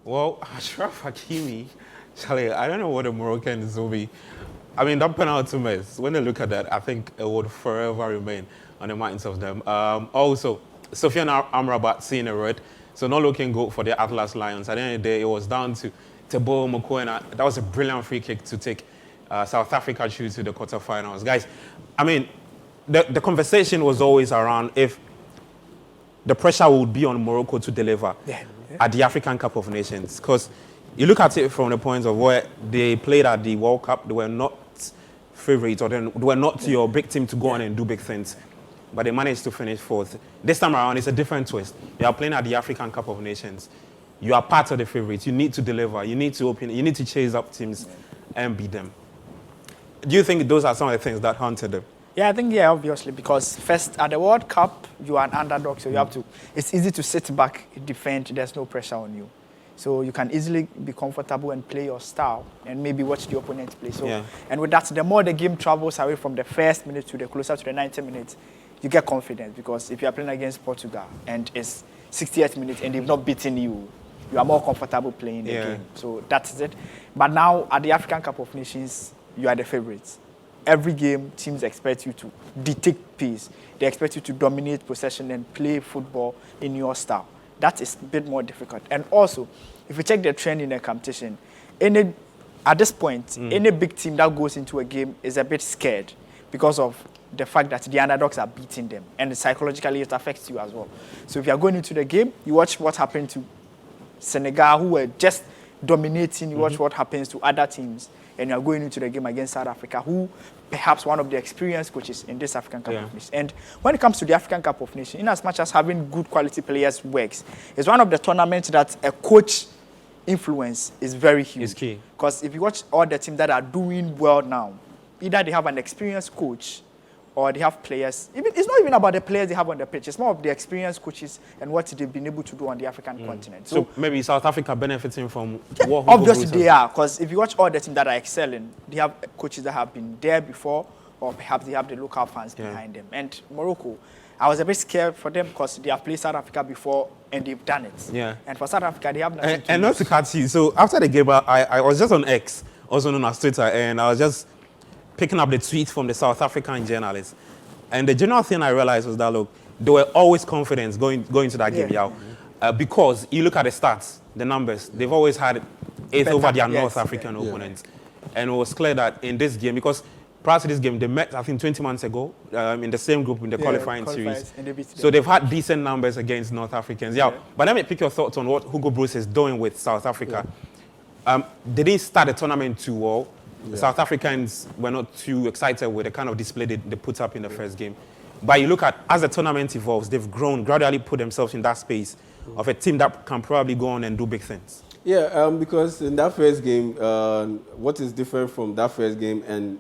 Well, Ashraf Hakimi, Charlie, I don't know what the Moroccans will be. I mean, that penalty miss, when they look at that, I think it would forever remain on the minds of them. Also, Sofiane Amrabat seeing a red, so not looking good for the Atlas Lions. At the end of the day, it was down to Teboho Mokoena. That was a brilliant free kick to take South Africa through to the quarterfinals. Guys, I mean, the conversation was always around if the pressure would be on Morocco to deliver at the African Cup of Nations. Because you look at it from the point of where they played at the World Cup, they were not favorites, or they were not your big team to go on and do big things. But they managed to finish fourth. This time around, it's a different twist. You are playing at the African Cup of Nations. You are part of the favorites. You need to deliver. You need to open. You need to chase up teams and beat them. Do you think those are some of the things that haunted them? Yeah, I think, obviously, because first, at the World Cup, you are an underdog, so you have to, it's easy to sit back, defend, there's no pressure on you. So you can easily be comfortable and play your style and maybe watch the opponent play. So, and with that, the more the game travels away from the first minute to the closer to the 90 minutes, you get confidence, because if you are playing against Portugal and it's 68 minutes and they've not beaten you, you are more comfortable playing the game. So that's it. But now, at the African Cup of Nations, you are the favorites. Every game, teams expect you to dictate pace. They expect you to dominate possession and play football in your style. That is a bit more difficult. And also, if you check the trend in the competition, at this point, any big team that goes into a game is a bit scared because of the fact that the underdogs are beating them. And psychologically, it affects you as well. So if you are going into the game, you watch what happened to Senegal, who were just dominating. You watch what happens to other teams. And you are going into the game against South Africa, who perhaps one of the experienced coaches in this African Cup of Nations. And when it comes to the African Cup of Nations, in as much as having good quality players works, it's one of the tournaments that a coach influence is very huge. It's key. Because if you watch all the teams that are doing well now, either they have an experienced coach or they have players. It's not even about the players they have on the pitch. It's more of the experienced coaches and what they've been able to do on the African continent. So maybe South Africa benefiting from what obviously they are, because if you watch all the teams that are excelling, they have coaches that have been there before, or perhaps they have the local fans behind them. And Morocco, I was a bit scared for them because they have played South Africa before and they've done it. And for South Africa, they have nothing to and not to cut you. So after the game, I was just on X, also known as Twitter, and I was just picking up the tweets from the South African journalists. And the general thing I realized was that, look, they were always confident going to that game, because you look at the stats, the numbers, they've always had eighth over their North African opponents. And it was clear that in this game, because prior to this game, they met, I think, 20 months ago in the same group in the qualifying series. So they've had decent numbers against North Africans. But let me pick your thoughts on what Hugo Broos is doing with South Africa. They didn't start the tournament too well. South Africans were not too excited with the kind of display they put up in the first game. But you look at, as the tournament evolves, they've grown, gradually put themselves in that space of a team that can probably go on and do big things. Because in that first game, what is different from that first game and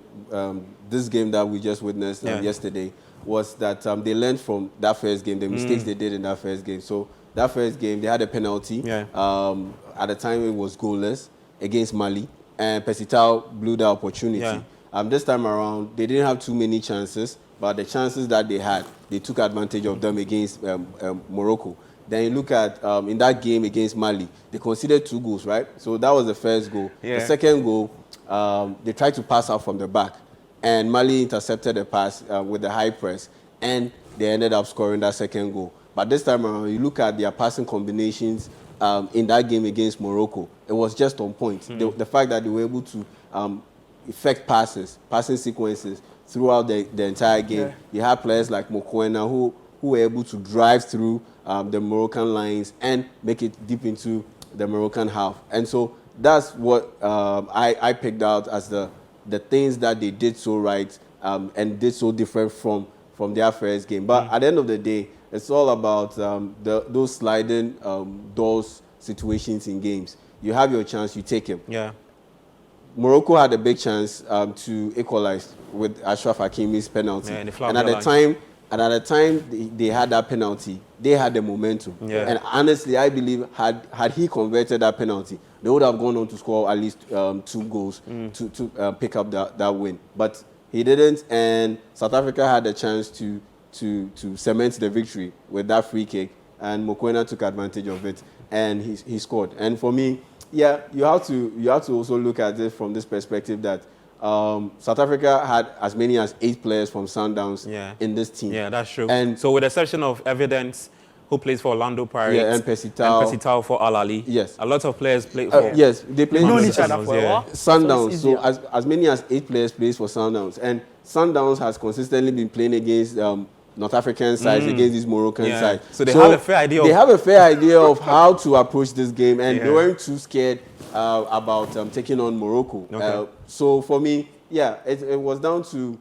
this game that we just witnessed yesterday was that they learned from that first game, the mistakes they did in that first game. So that first game, they had a penalty. At the time, it was goalless against Mali. And Pesitao blew the opportunity. This time around, they didn't have too many chances, but the chances that they had, they took advantage of them against Morocco. Then you look at, in that game against Mali, they conceded 2 goals, right? So that was the first goal. The second goal, they tried to pass out from the back, and Mali intercepted the pass with the high press, and they ended up scoring that second goal. But this time around, you look at their passing combinations, in that game against Morocco, it was just on point. The fact that they were able to effect passing sequences throughout the entire game. You have players like Mokoena who were able to drive through the Moroccan lines and make it deep into the Moroccan half. And so that's what I picked out as the things that they did so right and did so different from their first game. But at the end of the day, it's all about those sliding doors situations in games. You have your chance, you take him. Morocco had a big chance to equalize with Ashraf Hakimi's penalty. And at the time they had that penalty, they had the momentum. And honestly, I believe had he converted that penalty, they would have gone on to score at least 2 goals to pick up that win. But he didn't, and South Africa had a chance to cement the victory with that free kick, and Mokoena took advantage of it. and he scored. And for me, yeah, you have to also look at it from this perspective that South Africa had as many as 8 players from Sundowns in this team. Yeah, that's true. And so with the exception of Evidence, who plays for Orlando Pirates, and Pesitao for Al Ahly. Yes. A lot of players play for... yes, they play known each other for a while. Sundowns. So, So as many as 8 players plays for Sundowns. And Sundowns has consistently been playing against North African sides, against these Moroccan sides. So they have a fair idea. They have a fair idea of how to approach this game, and they weren't too scared about taking on Morocco. Okay. So for me, yeah, it was down to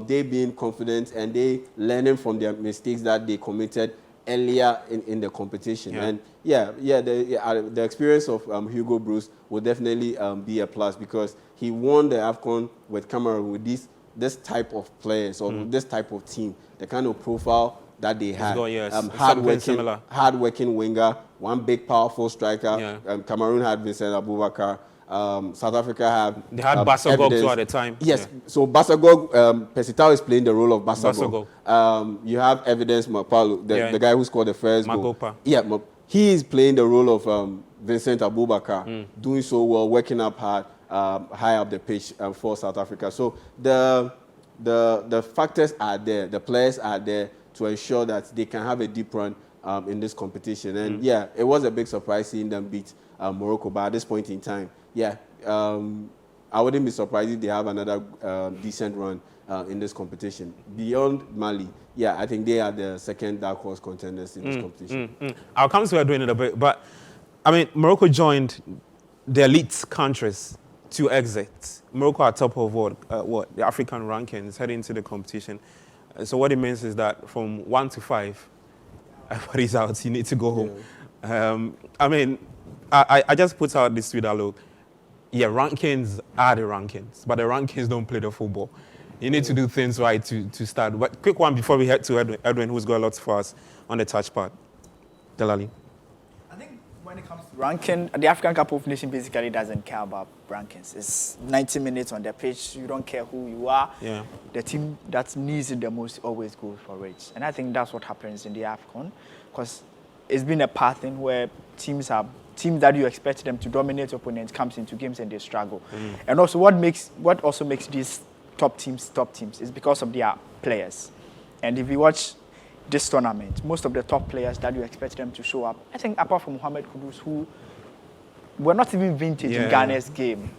they being confident and they learning from their mistakes that they committed earlier in the competition. And the experience of Hugo Bruce will definitely be a plus, because he won the AFCON with Cameroon with this type of players or this type of team, the kind of profile that they had. Hard-working winger, one big powerful striker. Cameroon had Vincent Abubakar. South Africa they had Basagog too at the time. Yes, so Basagog, Pesitao is playing the role of Basagog. You have Evidence Mapalo, the guy who scored the first goal. Yeah, he is playing the role of Vincent Abubakar, doing so well, working up hard, high up the pitch for South Africa. So the factors are there, the players are there to ensure that they can have a deep run in this competition. And yeah, it was a big surprise seeing them beat Morocco, but at this point in time, I wouldn't be surprised if they have another decent run in this competition. Beyond Mali, I think they are the second dark horse contenders in this competition. I'll come to what doing in a bit, but I mean, Morocco joined the elite countries to exit. Morocco are top of the African rankings heading into the competition. So what it means is that from 1 to 5, everybody's out. You need to go home. I mean, I just put out this tweet. Look, rankings are the rankings, but the rankings don't play the football. You need to do things right to start. But quick one before we head to Edwin, who's got a lot for us on the touch part. Delali. I think when it comes to ranking, the African Cup of Nations basically doesn't care about rankings. It's 90 minutes on the pitch. You don't care who you are. The team that needs it the most always goes for it. And I think that's what happens in the AFCON, because it's been a pattern where teams that you expect them to dominate opponents comes into games and they struggle. And also what also makes these top teams is because of their players. And if you watch this tournament, most of the top players that you expect them to show up, I think apart from Mohamed Kudus, who were not even vintage in Ghana's game,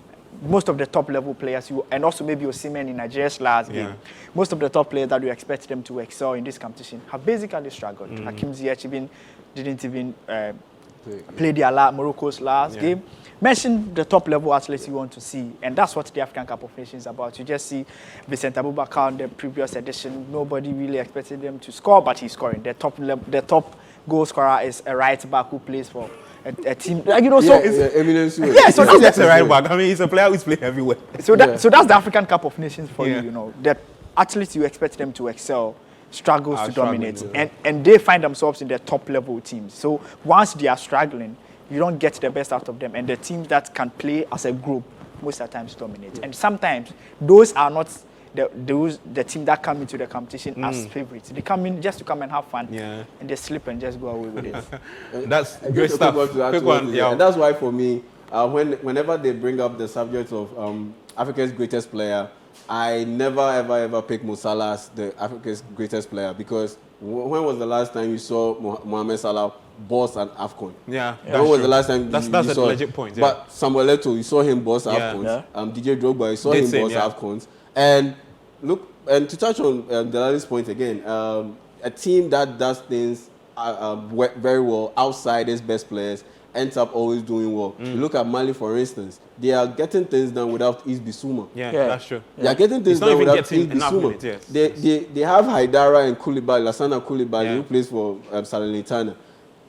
most of the top level players, and also maybe Osimhen in Nigeria's last game, most of the top players that you expect them to excel in this competition have basically struggled. Hakim Ziyech didn't even play Morocco's last game. Mention the top level athletes you want to see, and that's what the African Cup of Nations is about. You just see Vincent Abubakar in the previous edition. Nobody really expected them to score, but he's scoring. The top goal scorer is a right back who plays for a team. So that's a right back. I mean, he's a player who's playing everywhere. So that's the African Cup of Nations for you. You know, the athletes you expect them to excel struggles to dominate, and they find themselves in their top level teams. So once they are struggling, you don't get the best out of them, and the teams that can play as a group most of the times dominate. And sometimes those are not the team that come into the competition as favorites. They come in just to come and have fun, and they slip and just go away with it. That's great stuff. Quick one, and that's why for me, whenever they bring up the subject of Africa's greatest player, I never ever pick Mo Salah as the Africa's greatest player, because when was the last time you saw Mohamed Salah boss an AFCON? When was the last time that's a legit point. But Samuel Eto'o, you saw him boss AFCOns. DJ Drogba, you saw him boss AFCONs. And look, and to touch on Delali's point again, a team that does things very well outside its best players ends up always doing well. You look at Mali, for instance. They are getting things done without Is Bissouma. That's true. They are getting things done without Is Bissouma. They have Haidara and Koulibaly, Lassana Koulibaly, who plays for Salernitana.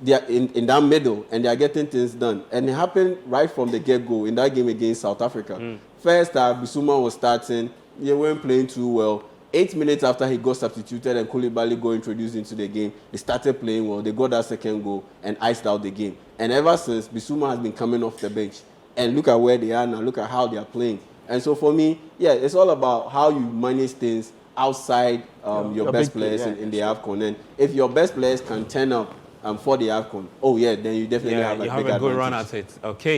They are in that middle, and they are getting things done. And it happened right from the get-go in that game against South Africa. First, Bissouma was starting. They weren't playing too well. 8 minutes after he got substituted and Koulibaly got introduced into the game, they started playing well. They got that second goal and iced out the game. And ever since, Bissouma has been coming off the bench. And look at where they are now. Look at how they are playing. And so for me, it's all about how you manage things outside your best players in the AFCON. And if your best players can turn up for the AFCON, oh yeah, then you definitely have a you big have a good run advantage. at it. Okay.